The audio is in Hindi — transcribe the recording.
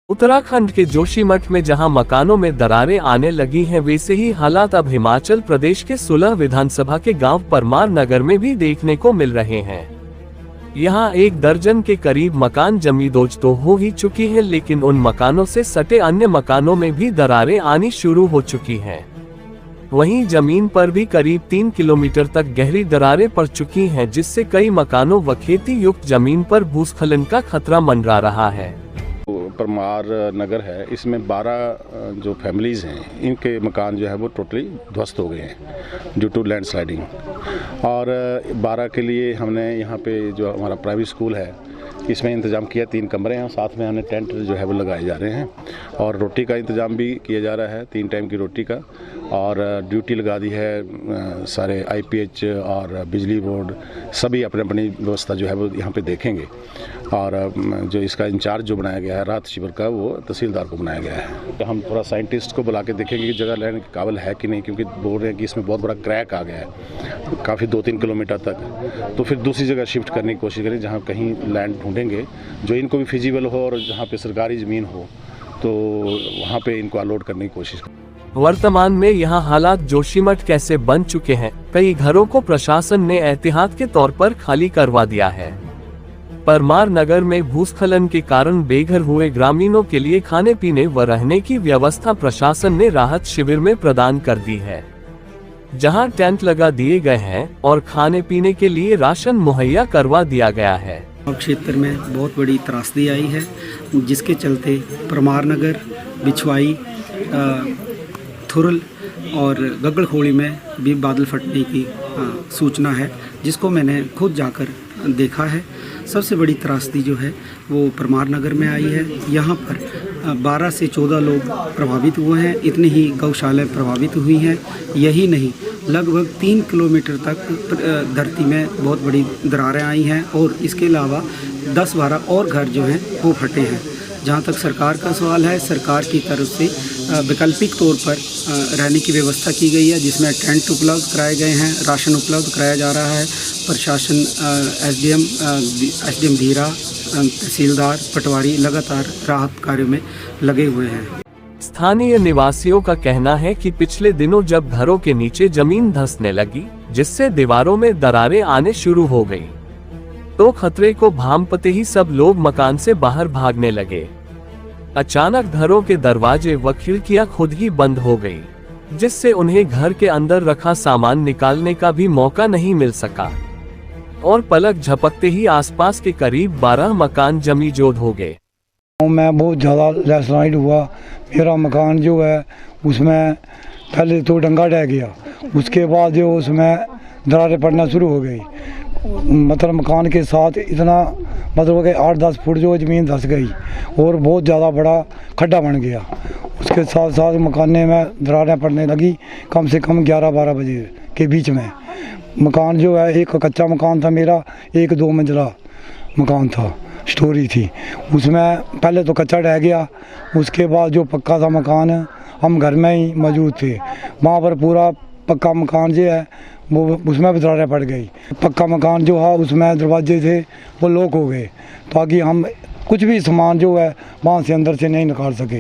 उत्तराखंड के जोशीमठ में जहां मकानों में दरारें आने लगी हैं, वैसे ही हालात अब हिमाचल प्रदेश के 16 विधानसभा के गांव परमार नगर में भी देखने को मिल रहे हैं। यहां 1 दर्जन के करीब मकान जमींदोज तो हो ही चुकी है, लेकिन उन मकानों से सटे अन्य मकानों में भी दरारें आनी शुरू हो चुकी हैं। वहीं जमीन पर भी करीब 3 किलोमीटर तक गहरी दरारें पड़ चुकी हैं, जिससे कई मकानों व खेती युक्त जमीन पर भूस्खलन का खतरा मंडरा रहा है। परमार नगर है, इसमें 12 जो फैमिलीज हैं, इनके मकान जो है वो टोटली ध्वस्त हो गए हैं ड्यू टू लैंडस्लाइडिंग। और 12 के लिए हमने यहाँ पे जो हमारा प्राइवेट स्कूल है इसमें इंतज़ाम किया। 3 कमरे हैं, साथ में हमने टेंट जो है वो लगाए जा रहे हैं और रोटी का इंतज़ाम भी किया जा रहा है, 3 टाइम की रोटी का। और ड्यूटी लगा दी है सारे IPH और बिजली बोर्ड, सभी अपनी अपनी व्यवस्था जो है वो यहाँ पे देखेंगे। और जो इसका इंचार्ज जो बनाया गया है राहत शिविर का, वो तहसीलदार को बनाया गया है। हम थोड़ा साइंटिस्ट को बुला के देखेंगे कि जगह लेने के काबिल है कि नहीं, क्योंकि बोल रहे हैं कि इसमें बहुत बड़ा क्रैक आ गया है काफ़ी 2-3 किलोमीटर तक। तो फिर दूसरी जगह शिफ्ट करने की कोशिश करें, जहाँ कहीं लैंड ढूंढेंगे जो इनको भी फिजिबल हो और जहाँ पे सरकारी ज़मीन हो, तो वहाँ पे इनको अलॉट करने की कोशिश करें। वर्तमान में यहाँ हालात जोशीमठ कैसे बन चुके हैं, कई घरों को प्रशासन ने एहतियात के तौर पर खाली करवा दिया है। परमार नगर में भूस्खलन के कारण बेघर हुए ग्रामीणों के लिए खाने पीने व रहने की व्यवस्था प्रशासन ने राहत शिविर में प्रदान कर दी है, जहां टेंट लगा दिए गए हैं और खाने पीने के लिए राशन मुहैया करवा दिया गया है। क्षेत्र में बहुत बड़ी त्रासदी आई है, जिसके चलते परमार नगर, बिछवाई, थुरल और गगड़खोड़ी में भी बादल फटने की सूचना है, जिसको मैंने खुद जाकर देखा है। सबसे बड़ी त्रासदी जो है वो परमार नगर में आई है। यहाँ पर 12 से 14 लोग प्रभावित हुए हैं, इतनी ही गौशालाएं प्रभावित हुई हैं। यही नहीं, लगभग 3 किलोमीटर तक धरती में बहुत बड़ी दरारें आई हैं और इसके अलावा 10-12 और घर जो हैं वो फटे हैं। जहाँ तक सरकार का सवाल है, सरकार की तरफ से वैकल्पिक तौर पर रहने की व्यवस्था की गई है, जिसमें टेंट उपलब्ध कराए गए हैं, राशन उपलब्ध कराया जा रहा है। प्रशासन, SDM धीरा, तहसीलदार, पटवारी लगातार राहत कार्यों में लगे हुए हैं। स्थानीय निवासियों का कहना है कि पिछले दिनों जब घरों के नीचे जमीन धंसने लगी, जिससे दीवारों में दरारें आने शुरू हो गई, तो खतरे को भांपते ही सब लोग मकान से बाहर भागने लगे। अचानक घरों के दरवाजे व खिड़कियां खुद ही बंद हो गई, जिससे उन्हें घर के अंदर रखा सामान निकालने का भी मौका नहीं मिल सका और पलक झपकते ही आसपास के करीब 12 मकान जमींदोज हो गए। मैं बहुत ज़्यादा लैंडस्लाइड हुआ। मेरा मकान जो है उसमें पहले तो डंगा ढह गया, उसके बाद जो उसमें दरारें पड़ना शुरू हो गई। मतलब मकान के साथ इतना मतलब कि 8-10 फुट जो ज़मीन धंस गई और बहुत ज़्यादा बड़ा खड्डा बन गया। उसके साथ साथ मकाने में दरारें पड़ने लगी कम से कम 11-12 बजे के बीच में। मकान जो है, एक कच्चा मकान था मेरा, एक 2 मंजिला मकान था, स्टोरी थी। उसमें पहले तो कच्चा ढह गया, उसके बाद जो पक्का था मकान, हम घर में ही मौजूद थे, वहाँ पर पूरा पक्का मकान जो है वो उसमें भी दरारें पड़ गई। पक्का मकान जो है उसमें दरवाजे थे वो लॉक हो गए, ताकि हम कुछ भी सामान जो है वहाँ से अंदर से नहीं निकाल सके।